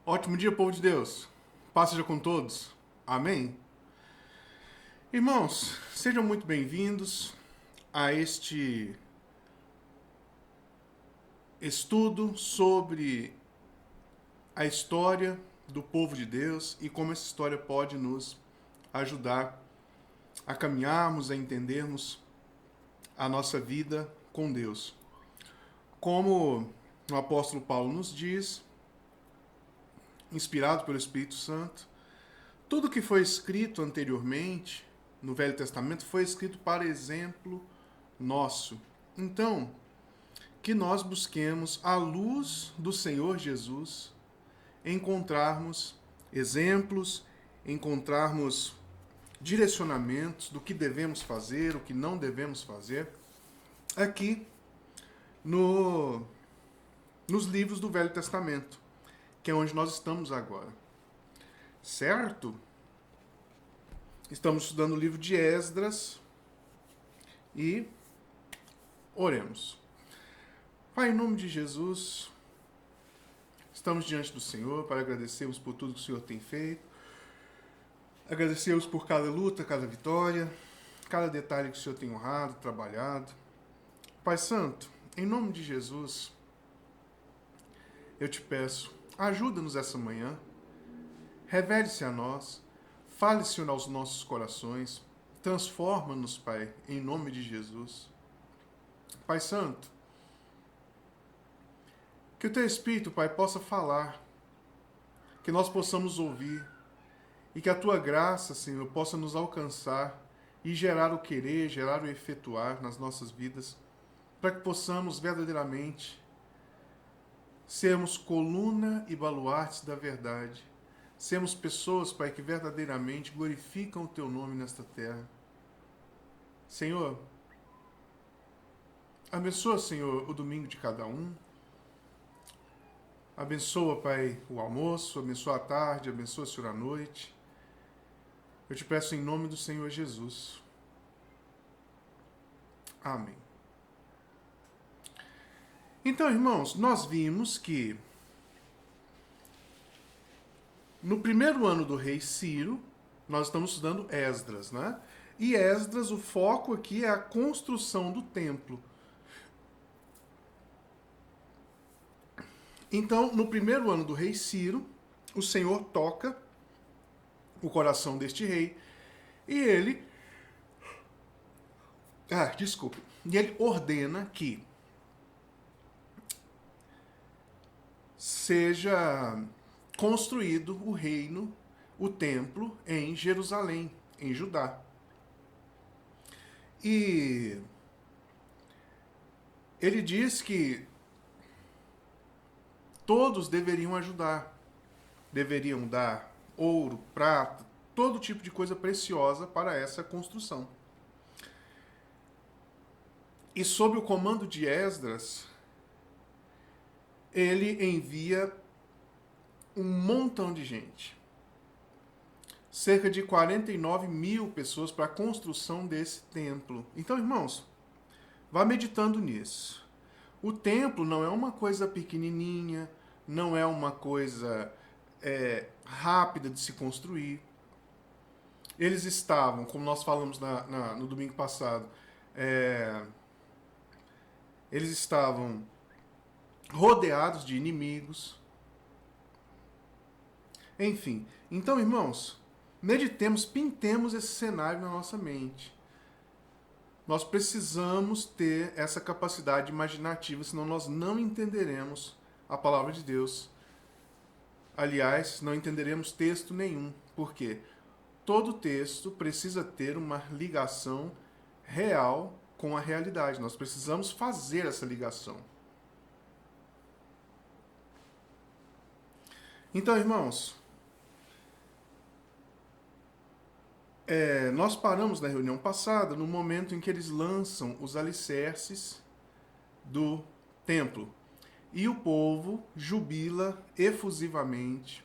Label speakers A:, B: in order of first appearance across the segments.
A: Ótimo dia, povo de Deus. Paz seja com todos. Amém? Irmãos, sejam muito bem-vindos a este estudo sobre a história do povo de Deus e como essa história pode nos ajudar a caminharmos, a entendermos a nossa vida com Deus. Como o apóstolo Paulo nos diz, inspirado pelo Espírito Santo, tudo que foi escrito anteriormente no Velho Testamento foi escrito para exemplo nosso. Então, que nós busquemos a luz do Senhor Jesus, encontrarmos exemplos, encontrarmos direcionamentos do que devemos fazer, o que não devemos fazer, aqui no, nos livros do Velho Testamento, que é onde nós estamos agora. Certo? Estamos estudando o livro de Esdras e oremos. Pai, em nome de Jesus, estamos diante do Senhor para agradecermos por tudo que o Senhor tem feito, agradecermos por cada luta, cada vitória, cada detalhe que o Senhor tem honrado, trabalhado. Pai Santo, em nome de Jesus, eu te peço, ajuda-nos essa manhã, revele-se a nós, fale, Senhor, aos nossos corações, transforma-nos, Pai, em nome de Jesus. Pai Santo, que o Teu Espírito, Pai, possa falar, que nós possamos ouvir, e que a Tua graça, Senhor, possa nos alcançar e gerar o querer, gerar o efetuar nas nossas vidas, para que possamos verdadeiramente sermos coluna e baluartes da verdade, sermos pessoas, Pai, que verdadeiramente glorificam o Teu nome nesta terra. Senhor, abençoa, Senhor, o domingo de cada um. Abençoa, Pai, o almoço, abençoa a tarde, abençoa, Senhor, a noite. Eu te peço em nome do Senhor Jesus. Amém. Então, irmãos, nós vimos que no primeiro ano do rei Ciro, nós estamos estudando Esdras, né? E Esdras, o foco aqui é a construção do templo. Então, no primeiro ano do rei Ciro, o Senhor toca o coração deste rei e ele... E ele ordena que seja construído o reino, o templo em Jerusalém, em Judá. E ele diz que todos deveriam ajudar, deveriam dar ouro, prata, todo tipo de coisa preciosa para essa construção. E sob o comando de Esdras, ele envia um montão de gente. Cerca de 49 mil pessoas para a construção desse templo. Então, irmãos, vá meditando nisso. O templo não é uma coisa pequenininha, não é uma coisa rápida de se construir. Eles estavam, como nós falamos no domingo passado, eles estavam rodeados de inimigos. Enfim, então, irmãos, meditemos, pintemos esse cenário na nossa mente. Nós precisamos ter essa capacidade imaginativa, senão nós não entenderemos a palavra de Deus. Aliás, não entenderemos texto nenhum. Por quê? Todo texto precisa ter uma ligação real com a realidade. Nós precisamos fazer essa ligação. Então, irmãos, nós paramos na reunião passada no momento em que eles lançam os alicerces do templo. E o povo jubila efusivamente,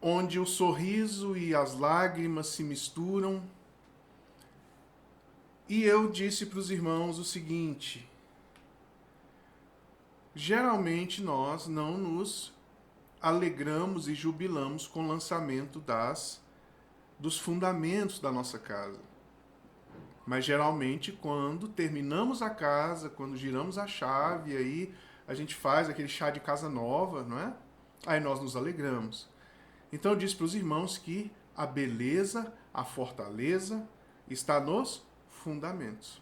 A: onde o sorriso e as lágrimas se misturam. E eu disse para os irmãos o seguinte: geralmente nós não nos alegramos e jubilamos com o lançamento dos fundamentos da nossa casa. Mas geralmente quando terminamos a casa, quando giramos a chave, aí a gente faz aquele chá de casa nova, não é? Aí nós nos alegramos. Então eu disse para os irmãos que a beleza, a fortaleza está nos fundamentos.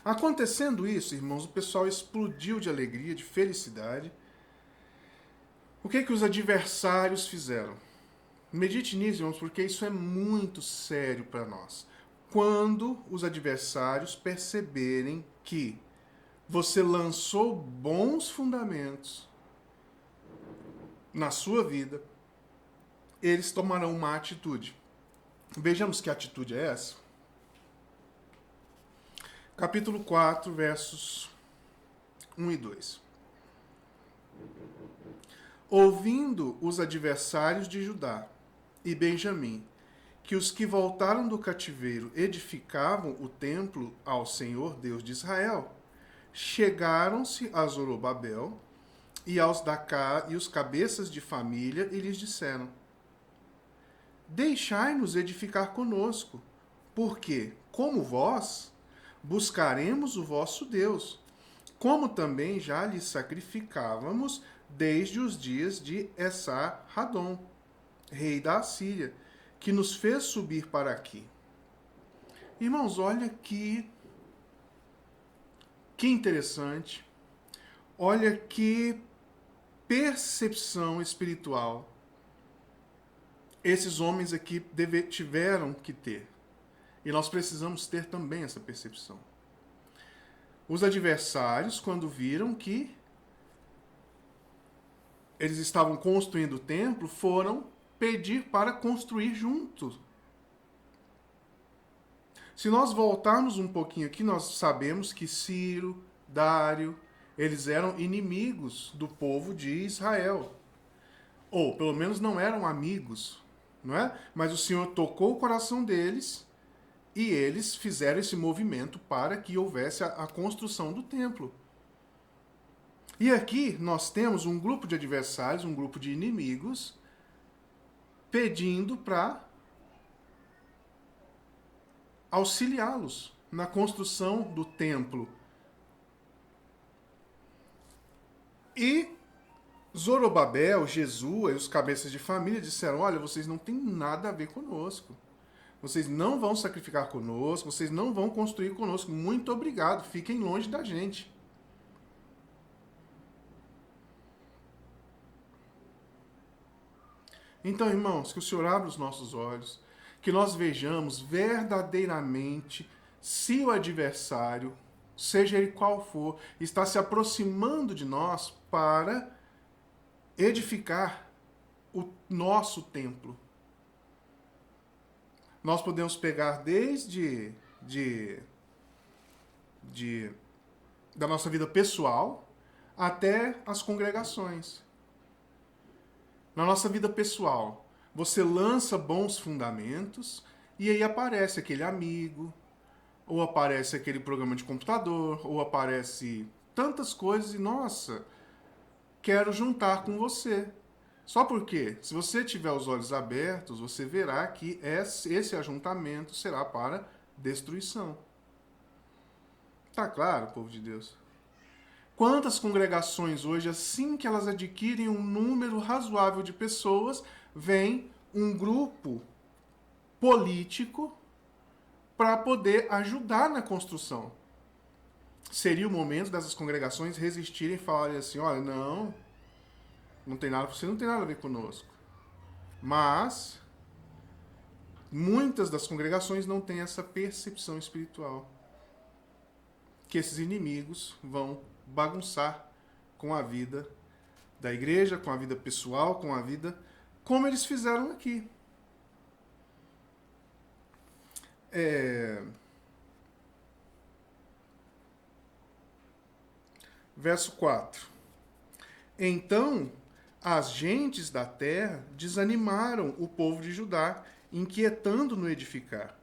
A: Acontecendo isso, irmãos, o pessoal explodiu de alegria, de felicidade. O que os adversários fizeram? Medite nisso, irmãos, porque isso é muito sério para nós. Quando os adversários perceberem que você lançou bons fundamentos na sua vida, eles tomarão uma atitude. Vejamos que atitude é essa. Capítulo 4, versos 1 e 2. Ouvindo os adversários de Judá e Benjamim, que os que voltaram do cativeiro edificavam o templo ao Senhor Deus de Israel, chegaram-se a Zorobabel e os cabeças de família e lhes disseram: Deixai-nos edificar conosco, porque, como vós, buscaremos o vosso Deus, como também já lhe sacrificávamos desde os dias de Essar-Radom, rei da Assíria, que nos fez subir para aqui. Irmãos, olha que interessante. Olha que percepção espiritual esses homens aqui tiveram que ter. E nós precisamos ter também essa percepção. Os adversários, quando viram que eles estavam construindo o templo, foram pedir para construir juntos. Se nós voltarmos um pouquinho aqui, nós sabemos que Ciro, Dário, eles eram inimigos do povo de Israel. Ou, pelo menos, não eram amigos, não é? Mas o Senhor tocou o coração deles e eles fizeram esse movimento para que houvesse a construção do templo. E aqui nós temos um grupo de adversários, um grupo de inimigos, pedindo para auxiliá-los na construção do templo. E Zorobabel, Jesua e os cabeças de família disseram: olha, vocês não têm nada a ver conosco. Vocês não vão sacrificar conosco, vocês não vão construir conosco. Muito obrigado, fiquem longe da gente. Então, irmãos, que o Senhor abra os nossos olhos, que nós vejamos verdadeiramente se o adversário, seja ele qual for, está se aproximando de nós para edificar o nosso templo. Nós podemos pegar desde da nossa vida pessoal até as congregações. Na nossa vida pessoal, você lança bons fundamentos e aí aparece aquele amigo, ou aparece aquele programa de computador, ou aparece tantas coisas e, nossa, quero juntar com você. Só porque, se você tiver os olhos abertos, você verá que esse ajuntamento será para destruição. Tá claro, povo de Deus? Quantas congregações hoje, assim que elas adquirem um número razoável de pessoas, vem um grupo político para poder ajudar na construção? Seria o momento dessas congregações resistirem e falarem assim: olha, não tem nada, você não tem nada a ver conosco. Mas muitas das congregações não têm essa percepção espiritual, que esses inimigos vão bagunçar com a vida da igreja, com a vida pessoal, com a vida como eles fizeram aqui. Verso 4. Então as gentes da terra desanimaram o povo de Judá, inquietando no edificar.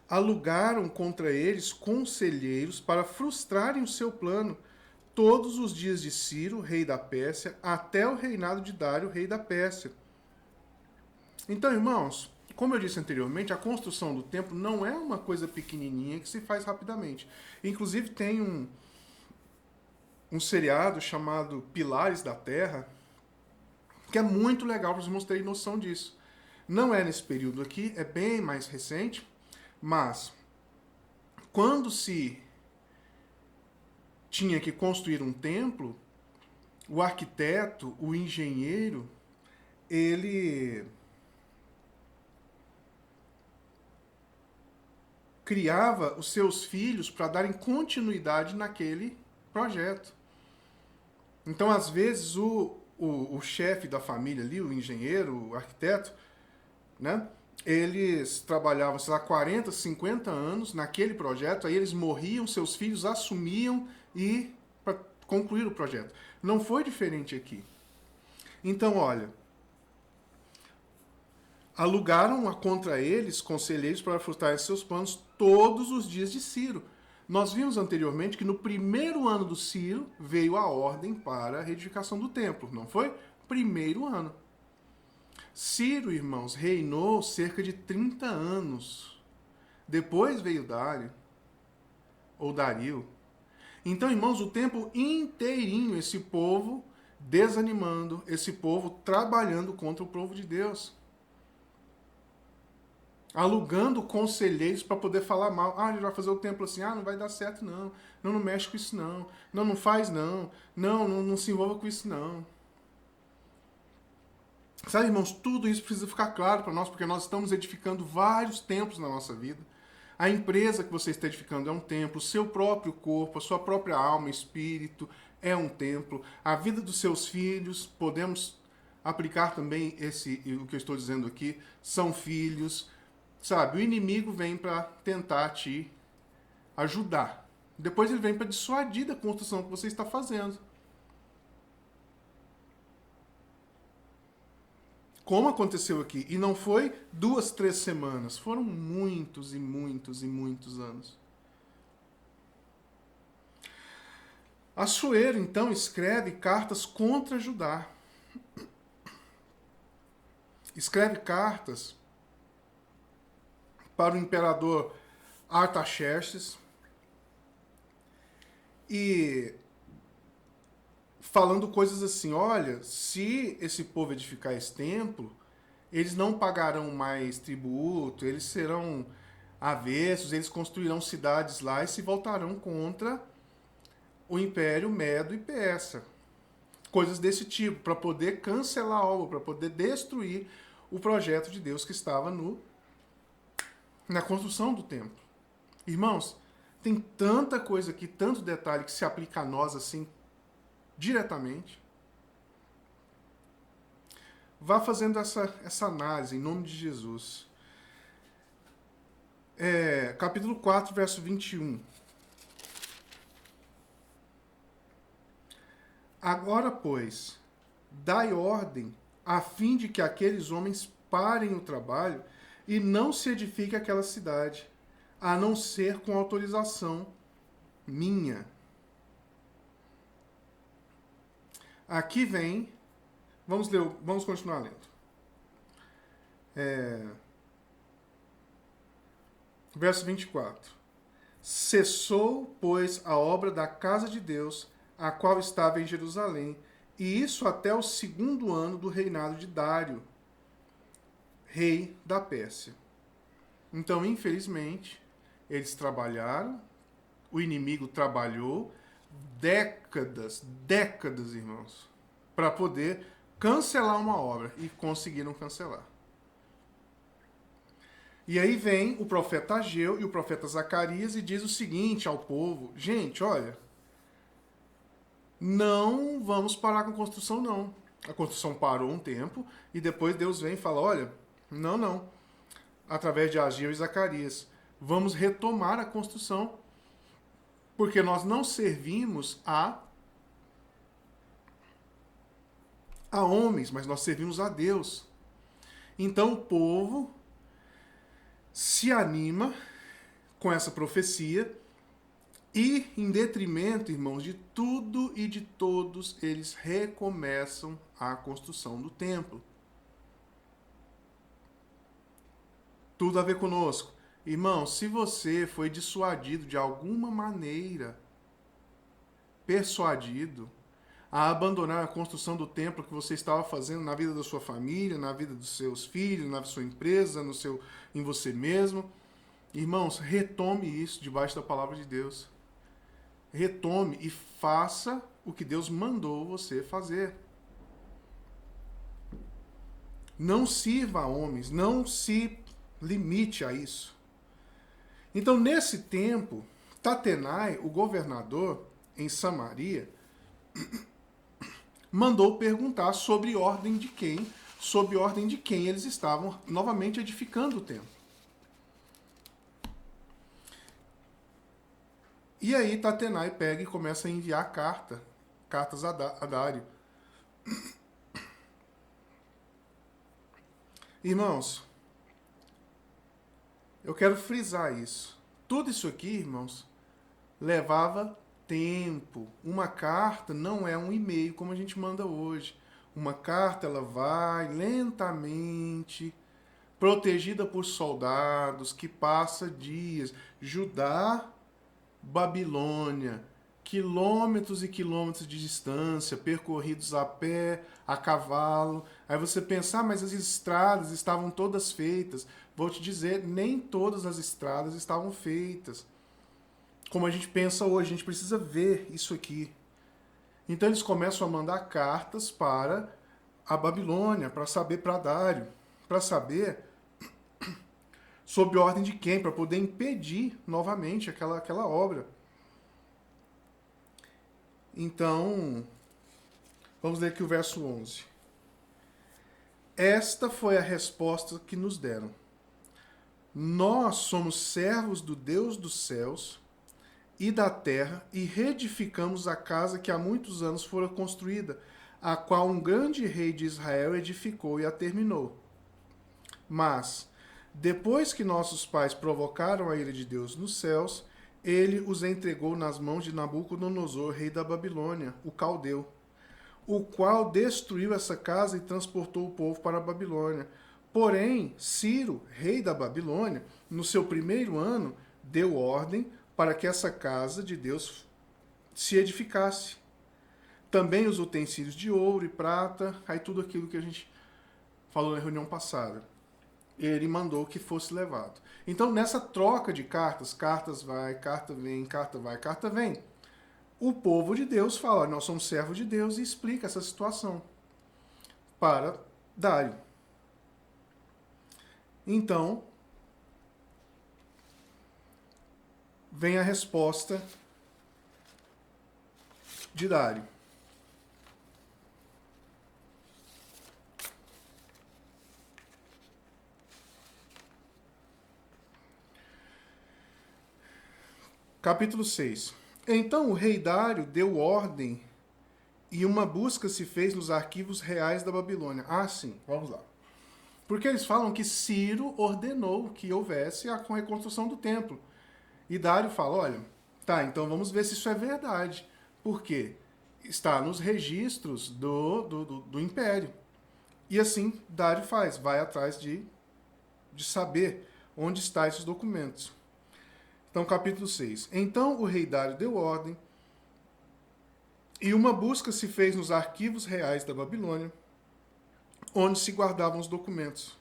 A: alugaram contra eles conselheiros para frustrarem o seu plano todos os dias de Ciro, rei da Pérsia, até o reinado de Dário, rei da Pérsia. Então, irmãos, como eu disse anteriormente, a construção do templo não é uma coisa pequenininha que se faz rapidamente. Inclusive, tem um seriado chamado Pilares da Terra, que é muito legal para os irmãos terem noção disso. Não é nesse período aqui, é bem mais recente, mas quando se tinha que construir um templo, o arquiteto, o engenheiro, ele criava os seus filhos para darem continuidade naquele projeto. Então, às vezes, o chefe da família ali, o engenheiro, o arquiteto, né? Eles trabalhavam, sei lá, 40, 50 anos naquele projeto, aí eles morriam, seus filhos assumiam e para concluir o projeto. Não foi diferente aqui. Então, olha, alugaram contra eles conselheiros para frustrar seus planos todos os dias de Ciro. Nós vimos anteriormente que no primeiro ano do Ciro veio a ordem para a reedificação do templo, não foi? Primeiro ano. Ciro, irmãos, reinou cerca de 30 anos. Depois veio Dário, ou Dario. Então, irmãos, o tempo inteirinho, esse povo desanimando, esse povo trabalhando contra o povo de Deus. Alugando conselheiros para poder falar mal. Ah, a gente vai fazer o templo assim. Ah, não vai dar certo, não. Não, não mexe com isso, não. Não, não faz, não. Não se envolva com isso, não. Sabe, irmãos, tudo isso precisa ficar claro para nós, porque nós estamos edificando vários templos na nossa vida. A empresa que você está edificando é um templo, o seu próprio corpo, a sua própria alma, espírito é um templo. A vida dos seus filhos, podemos aplicar também o que eu estou dizendo aqui, são filhos. Sabe, o inimigo vem para tentar te ajudar. Depois ele vem para dissuadir da construção que você está fazendo. Como aconteceu aqui. E não foi 2, 3 semanas. Foram muitos e muitos e muitos anos. Assuero, então, escreve cartas contra Judá. Escreve cartas para o imperador Artaxerxes e falando coisas assim, olha, se esse povo edificar esse templo, eles não pagarão mais tributo, eles serão avessos, eles construirão cidades lá e se voltarão contra o Império Medo e Persa. Coisas desse tipo, para poder cancelar a obra, para poder destruir o projeto de Deus que estava na construção do templo. Irmãos, tem tanta coisa aqui, tanto detalhe que se aplica a nós assim, diretamente. Vá fazendo essa análise em nome de Jesus. Capítulo 4, verso 21. Agora, pois, dai ordem a fim de que aqueles homens parem o trabalho e não se edifique aquela cidade, a não ser com autorização minha. Aqui vem, vamos continuar lendo. Verso 24. Cessou, pois, a obra da casa de Deus, a qual estava em Jerusalém, e isso até o 2º ano do reinado de Dário, rei da Pérsia. Então, infelizmente, eles trabalharam, o inimigo trabalhou décadas, irmãos, para poder cancelar uma obra, e conseguiram cancelar. E aí vem o profeta Ageu e o profeta Zacarias e diz o seguinte ao povo: gente, olha, não vamos parar com a construção, não. A construção parou um tempo e depois Deus vem e fala: olha, não. Através de Ageu e Zacarias, vamos retomar a construção, porque nós não servimos a homens, mas nós servimos a Deus. Então o povo se anima com essa profecia e, em detrimento, irmãos, de tudo e de todos, eles recomeçam a construção do templo. Tudo a ver conosco. Irmão, se você foi dissuadido de alguma maneira, persuadido, a abandonar a construção do templo que você estava fazendo na vida da sua família, na vida dos seus filhos, na sua empresa, em você mesmo, irmãos, retome isso debaixo da palavra de Deus. Retome e faça o que Deus mandou você fazer. Não sirva a homens, não se limite a isso. Então, nesse tempo, Tatenai, o governador em Samaria, mandou perguntar sobre ordem de quem eles estavam novamente edificando o templo. E aí Tatenai pega e começa a enviar cartas a Dário. Irmãos, eu quero frisar isso. Tudo isso aqui, irmãos, levava tempo. Uma carta não é um e-mail como a gente manda hoje. Uma carta, ela vai lentamente, protegida por soldados, que passa dias. Judá, Babilônia, quilômetros e quilômetros de distância, percorridos a pé, a cavalo. Aí você pensa, mas as estradas estavam todas feitas. Vou te dizer, nem todas as estradas estavam feitas. Como a gente pensa hoje, a gente precisa ver isso aqui. Então eles começam a mandar cartas para a Babilônia, para saber para Dário, para saber sob ordem de quem, para poder impedir novamente aquela obra. Então, vamos ler aqui o verso 11. Esta foi a resposta que nos deram. Nós somos servos do Deus dos céus e da terra e reedificamos a casa que há muitos anos fora construída, a qual um grande rei de Israel edificou e a terminou. Mas, depois que nossos pais provocaram a ira de Deus nos céus, ele os entregou nas mãos de Nabucodonosor, rei da Babilônia, o caldeu, o qual destruiu essa casa e transportou o povo para a Babilônia. Porém, Ciro, rei da Babilônia, no seu primeiro ano, deu ordem para que essa casa de Deus se edificasse. Também os utensílios de ouro e prata, aí tudo aquilo que a gente falou na reunião passada. Ele mandou que fosse levado. Então, nessa troca de cartas vai, carta vem, carta vai, carta vem, o povo de Deus fala, nós somos servos de Deus, e explica essa situação para Dário. Então, vem a resposta de Dário. Capítulo 6. Então o rei Dário deu ordem e uma busca se fez nos arquivos reais da Babilônia. Ah, sim, vamos lá. Porque eles falam que Ciro ordenou que houvesse a reconstrução do templo. E Dário fala, olha, tá, então vamos ver se isso é verdade. Por quê? Está nos registros do Império. E assim Dário vai atrás de saber onde estão esses documentos. Então, capítulo 6. Então o rei Dário deu ordem e uma busca se fez nos arquivos reais da Babilônia, onde se guardavam os documentos.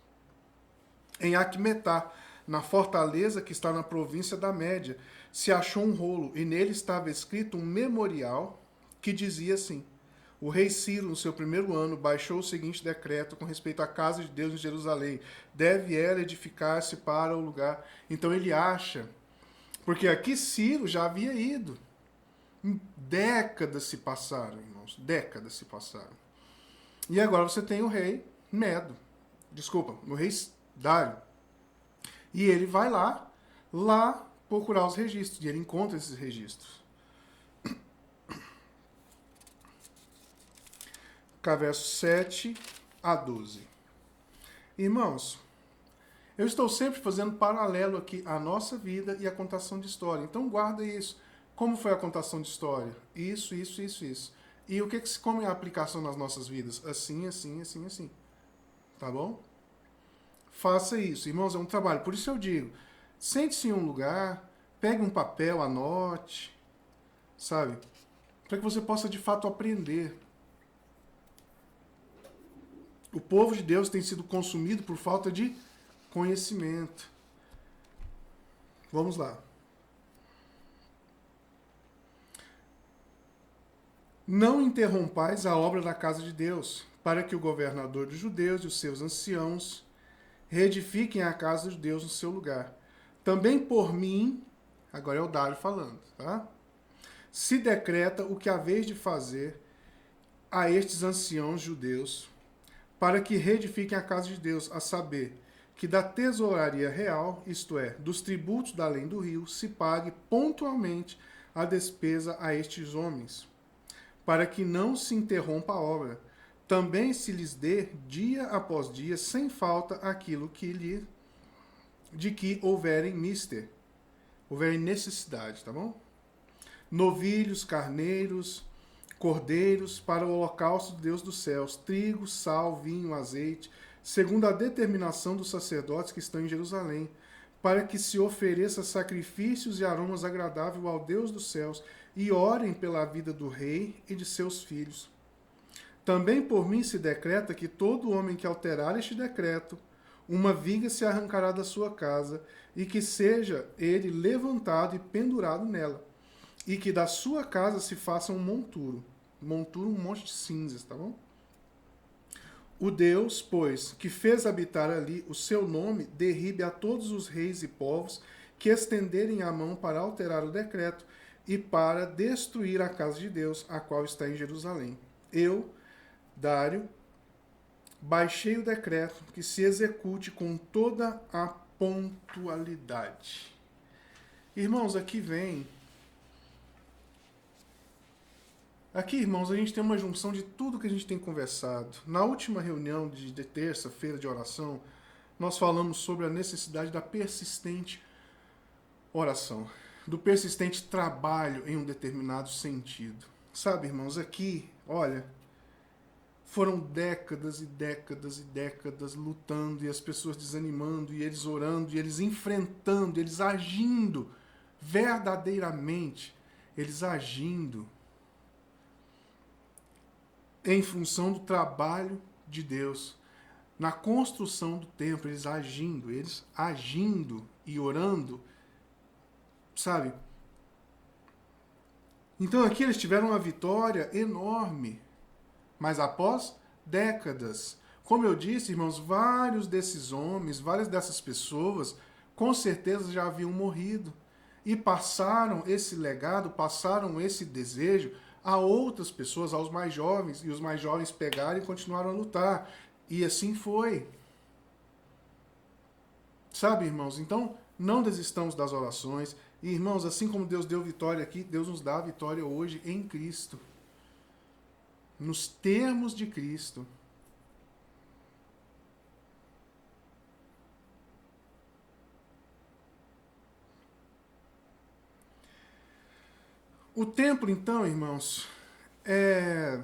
A: Em Acmetá, na fortaleza que está na província da Média, se achou um rolo e nele estava escrito um memorial que dizia assim: o rei Ciro, no seu primeiro ano, baixou o seguinte decreto com respeito à casa de Deus em Jerusalém. Deve ela edificar-se para o lugar. Então ele acha, porque aqui Ciro já havia ido. Décadas se passaram, irmãos. Décadas se passaram. E agora você tem o rei o rei Dário. E ele vai lá procurar os registros. E ele encontra esses registros. Versos 7 a 12. Irmãos, Eu estou sempre fazendo paralelo aqui a nossa vida e a contação de história. Então guarda isso. Como foi a contação de história? Isso, isso, isso, isso. E o que como é a aplicação nas nossas vidas? Assim, assim, assim, assim. Tá bom? Faça isso. Irmãos, é um trabalho. Por isso eu digo, sente-se em um lugar, pegue um papel, anote, sabe? Para que você possa de fato aprender. O povo de Deus tem sido consumido por falta de conhecimento. Vamos lá. Não interrompais a obra da casa de Deus, para que o governador dos judeus e os seus anciãos reedifiquem a casa de Deus no seu lugar. Também por mim, agora é o Dário falando, tá? Se decreta o que haveis de fazer a estes anciãos judeus, para que reedifiquem a casa de Deus, a saber, que da tesouraria real, isto é, dos tributos da além do rio, se pague pontualmente a despesa a estes homens, para que não se interrompa a obra. Também se lhes dê dia após dia, sem falta, aquilo de que houverem houverem necessidade, tá bom? Novilhos, carneiros, cordeiros, para o holocausto de Deus dos céus, trigo, sal, vinho, azeite, segundo a determinação dos sacerdotes que estão em Jerusalém, para que se ofereça sacrifícios e aromas agradáveis ao Deus dos céus, e orem pela vida do rei e de seus filhos. Também por mim se decreta que todo homem que alterar este decreto, uma viga se arrancará da sua casa, e que seja ele levantado e pendurado nela, e que da sua casa se faça um monturo. Monturo, um monte de cinzas, tá bom? O Deus, pois, que fez habitar ali o seu nome, derribe a todos os reis e povos que estenderem a mão para alterar o decreto e para destruir a casa de Deus, a qual está em Jerusalém. Eu, Dário, baixei o decreto que se execute com toda a pontualidade. Irmãos, Aqui, irmãos, a gente tem uma junção de tudo que a gente tem conversado. Na última reunião de terça-feira de oração, nós falamos sobre a necessidade da persistente oração, do persistente trabalho em um determinado sentido. Sabe, irmãos, aqui, olha, foram décadas e décadas e décadas lutando e as pessoas desanimando e eles orando e eles enfrentando, eles agindo verdadeiramente, eles agindo em função do trabalho de Deus, na construção do templo, eles agindo e orando, sabe? Então aqui eles tiveram uma vitória enorme, mas após décadas. Como eu disse, irmãos, vários desses homens, várias dessas pessoas, com certeza já haviam morrido e passaram esse legado, passaram esse desejo a outras pessoas, aos mais jovens, e os mais jovens pegaram e continuaram a lutar. E assim foi. Sabe, irmãos? Então, não desistamos das orações. E, irmãos, assim como Deus deu vitória aqui, Deus nos dá a vitória hoje em Cristo. Nos termos de Cristo. O templo, então, irmãos, é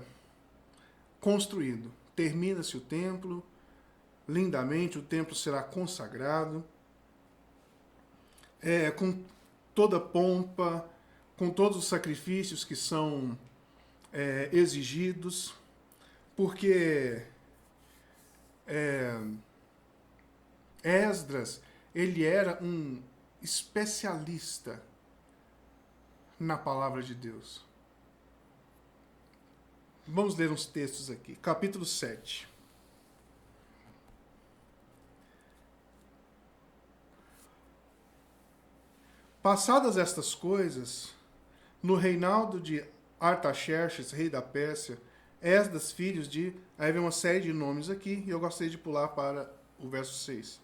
A: construído. Termina-se o templo, lindamente, o templo será consagrado, com toda pompa, com todos os sacrifícios que são exigidos, porque Esdras, ele era um especialista na palavra de Deus. Vamos ler uns textos aqui. Capítulo 7. Passadas estas coisas, no reinado de Artaxerxes, rei da Pérsia, Esdras, filhos de... Aí vem uma série de nomes aqui, e eu gostaria de pular para o verso 6.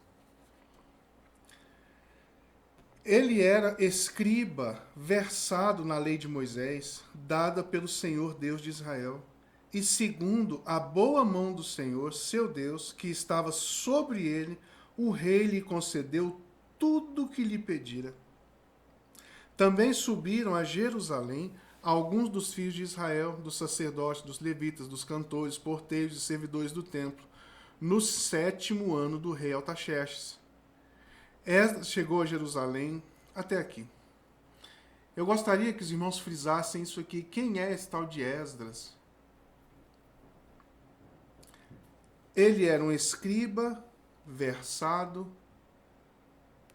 A: Ele era escriba, versado na lei de Moisés, dada pelo Senhor Deus de Israel, e segundo a boa mão do Senhor, seu Deus, que estava sobre ele, o rei lhe concedeu tudo o que lhe pedira. Também subiram a Jerusalém alguns dos filhos de Israel, dos sacerdotes, dos levitas, dos cantores, porteiros e servidores do templo, no 7º ano do rei Artaxerxes. Esdras chegou a Jerusalém até aqui. Eu gostaria que os irmãos frisassem isso aqui. Quem é esse tal de Esdras? Ele era um escriba versado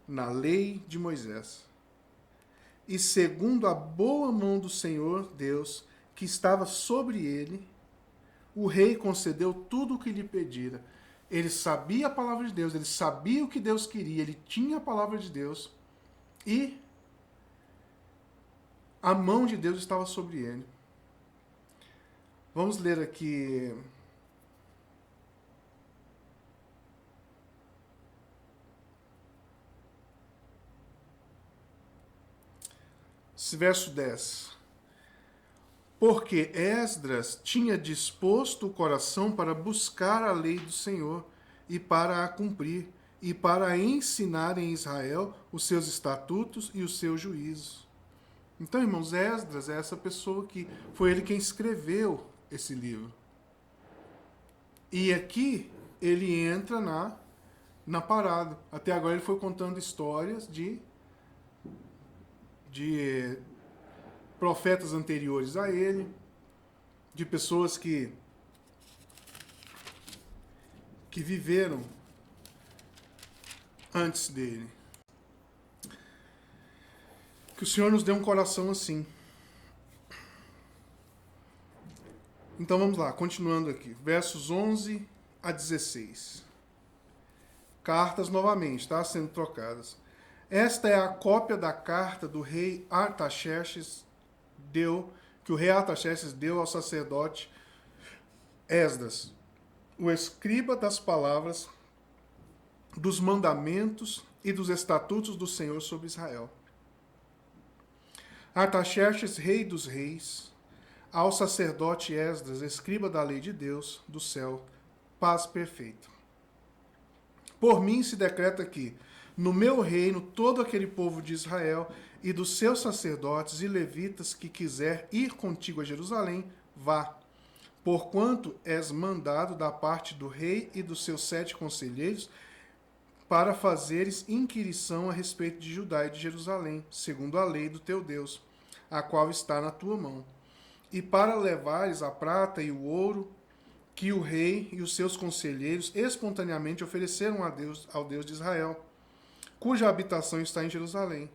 A: na lei de Moisés. E segundo a boa mão do Senhor Deus, que estava sobre ele, o rei concedeu tudo o que lhe pedira. Ele sabia a palavra de Deus, ele sabia o que Deus queria, ele tinha a palavra de Deus e a mão de Deus estava sobre ele. Vamos ler aqui verso 10. Porque Esdras tinha disposto o coração para buscar a lei do Senhor e para a cumprir, e para ensinar em Israel os seus estatutos e os seus juízos. Então, irmãos, Esdras é essa pessoa que foi ele quem escreveu esse livro. E aqui ele entra na parada. Até agora ele foi contando histórias de profetas anteriores a ele, de pessoas que viveram antes dele. Que o Senhor nos dê um coração assim. Então vamos lá, continuando aqui. Versos 11 a 16. Cartas novamente, tá? Sendo trocadas. Esta é a cópia da carta do rei Artaxerxes que o rei Artaxerxes deu ao sacerdote Esdras, o escriba das palavras, dos mandamentos e dos estatutos do Senhor sobre Israel. Artaxerxes, rei dos reis, ao sacerdote Esdras, escriba da lei de Deus, do céu, paz perfeita. Por mim se decreta que, no meu reino, todo aquele povo de Israel e dos seus sacerdotes e levitas que quiser ir contigo a Jerusalém, vá, porquanto és mandado da parte do rei e dos seus 7 conselheiros para fazeres inquirição a respeito de Judá e de Jerusalém, segundo a lei do teu Deus, a qual está na tua mão, e para levares a prata e o ouro que o rei e os seus conselheiros espontaneamente ofereceram ao Deus de Israel, cuja habitação está em Jerusalém.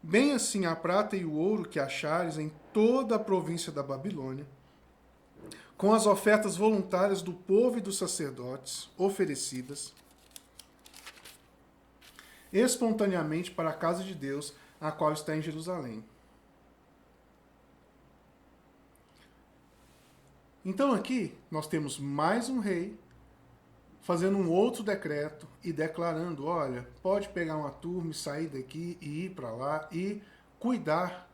A: Bem assim a prata e o ouro que achares em toda a província da Babilônia, com as ofertas voluntárias do povo e dos sacerdotes oferecidas espontaneamente para a casa de Deus, a qual está em Jerusalém. Então aqui nós temos mais um rei fazendo um outro decreto e declarando, olha, pode pegar uma turma e sair daqui e ir para lá e cuidar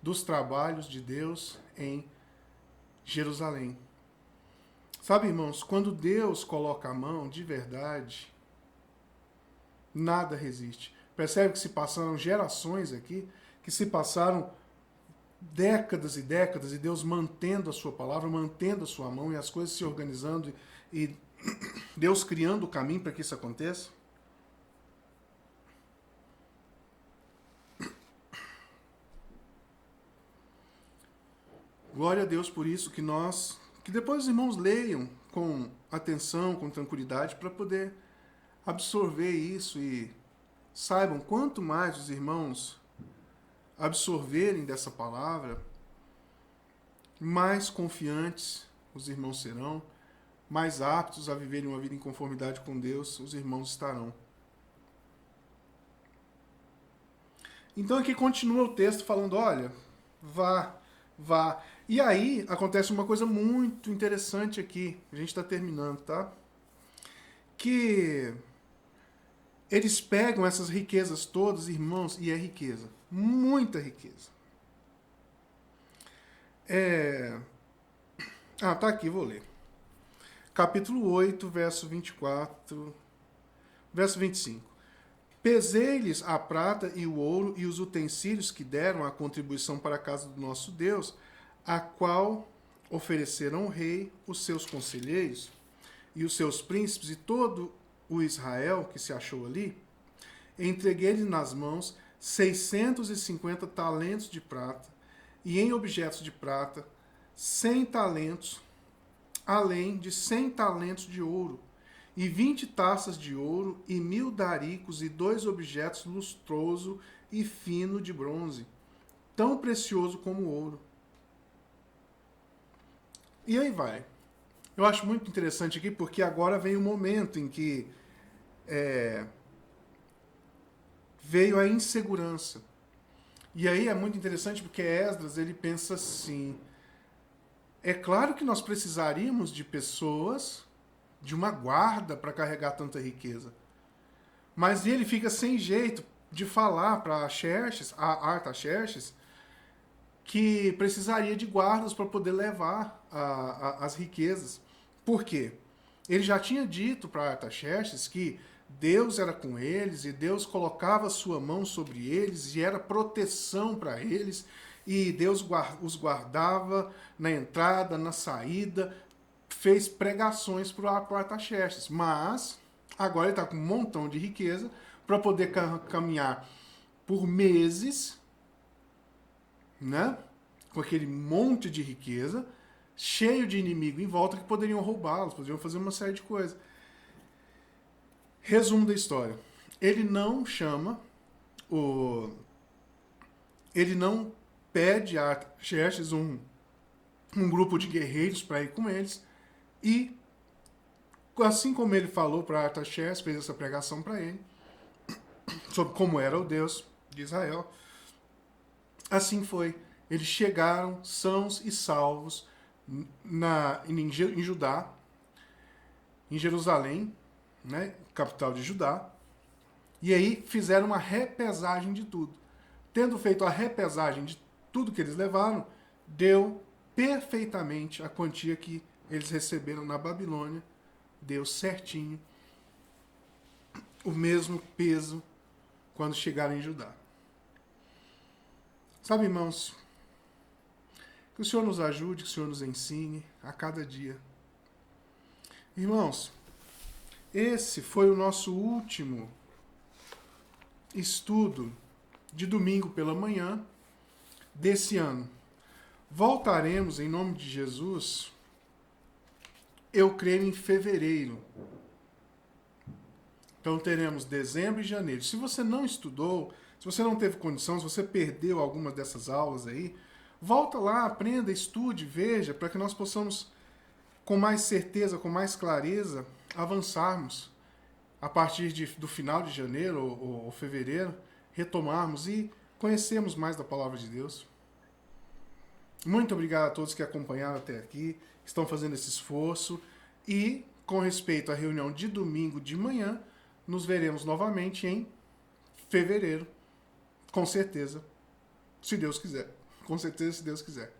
A: dos trabalhos de Deus em Jerusalém. Sabe, irmãos, quando Deus coloca a mão de verdade, nada resiste. Percebe que se passaram gerações aqui, que se passaram décadas e décadas, e Deus mantendo a sua palavra, mantendo a sua mão, e as coisas se organizando, e Deus criando o caminho para que isso aconteça. Glória a Deus por isso, que depois os irmãos leiam com atenção, com tranquilidade, para poder absorver isso e saibam, quanto mais os irmãos absorverem dessa palavra, mais confiantes os irmãos serão, mais aptos a viverem uma vida em conformidade com Deus, os irmãos estarão. Então aqui continua o texto falando, olha, vá. E aí acontece uma coisa muito interessante aqui, a gente está terminando, tá? Que eles pegam essas riquezas todas, irmãos, e é riqueza, muita riqueza. Tá aqui, vou ler. Capítulo 8, verso 24 Verso 25. Pesei-lhes a prata e o ouro e os utensílios que deram a contribuição para a casa do nosso Deus, a qual ofereceram o rei, os seus conselheiros e os seus príncipes e todo o Israel que se achou ali. Entreguei-lhes nas mãos 650 talentos de prata e em objetos de prata 100 talentos, além de 100 talentos de ouro, e 20 taças de ouro, e 1000 daricos, e 2 objetos lustroso e fino de bronze, tão precioso como o ouro. E aí vai. Eu acho muito interessante aqui, porque agora vem o momento em que veio a insegurança. E aí é muito interessante porque Esdras, ele pensa assim, é claro que nós precisaríamos de pessoas, de uma guarda para carregar tanta riqueza. Mas ele fica sem jeito de falar para Xerxes, a Artaxerxes, que precisaria de guardas para poder levar as riquezas. Por quê? Ele já tinha dito para Artaxerxes que Deus era com eles e Deus colocava a sua mão sobre eles e era proteção para eles e Deus os guardava na entrada, na saída, fez pregações para o Artaxerxes. Mas agora ele está com um montão de riqueza para poder caminhar por meses, né? Com aquele monte de riqueza, cheio de inimigo em volta que poderiam roubá-los, poderiam fazer uma série de coisas. Resumo da história. Ele não chama ele não pede a Artaxerxes um grupo de guerreiros para ir com eles. E, assim como ele falou para Artaxerxes, fez essa pregação para ele, sobre como era o Deus de Israel, assim foi. Eles chegaram sãos e salvos em Judá, em Jerusalém, né, capital de Judá, e aí fizeram uma repesagem de tudo. Tendo feito a repesagem de tudo que eles levaram, deu perfeitamente a quantia que eles receberam na Babilônia, deu certinho o mesmo peso quando chegaram em Judá. Sabe, irmãos, que o Senhor nos ajude, que o Senhor nos ensine a cada dia. Irmãos, esse foi o nosso último estudo de domingo pela manhã desse ano. Voltaremos, em nome de Jesus, eu creio em fevereiro. Então teremos dezembro e janeiro. Se você não estudou, se você não teve condição, se você perdeu algumas dessas aulas aí, volta lá, aprenda, estude, veja, para que nós possamos, com mais certeza, com mais clareza, avançarmos a partir do final de janeiro ou fevereiro, retomarmos e conhecermos mais da palavra de Deus. Muito obrigado a todos que acompanharam até aqui, estão fazendo esse esforço e, com respeito à reunião de domingo de manhã, nos veremos novamente em fevereiro, com certeza, se Deus quiser. Com certeza, se Deus quiser.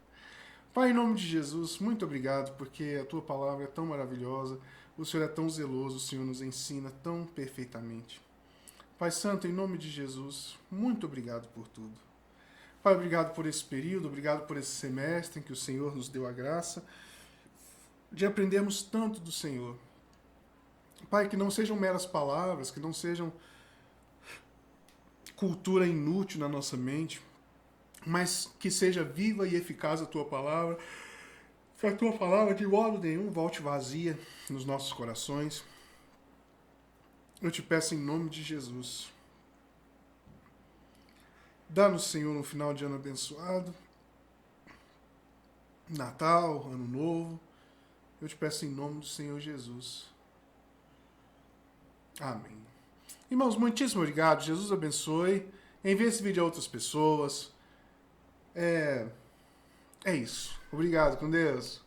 A: Pai, em nome de Jesus, muito obrigado, porque a Tua palavra é tão maravilhosa, o Senhor é tão zeloso, o Senhor nos ensina tão perfeitamente. Pai Santo, em nome de Jesus, muito obrigado por tudo. Pai, obrigado por esse período, obrigado por esse semestre em que o Senhor nos deu a graça de aprendermos tanto do Senhor. Pai, que não sejam meras palavras, que não sejam cultura inútil na nossa mente, mas que seja viva e eficaz a Tua palavra, que a Tua palavra de modo nenhum volte vazia nos nossos corações. Eu te peço em nome de Jesus. Dá-nos, Senhor, um final de ano abençoado, Natal, Ano Novo. Eu te peço em nome do Senhor Jesus. Amém. Irmãos, muitíssimo obrigado. Jesus abençoe. Envie esse vídeo a outras pessoas. É isso. Obrigado. Com Deus.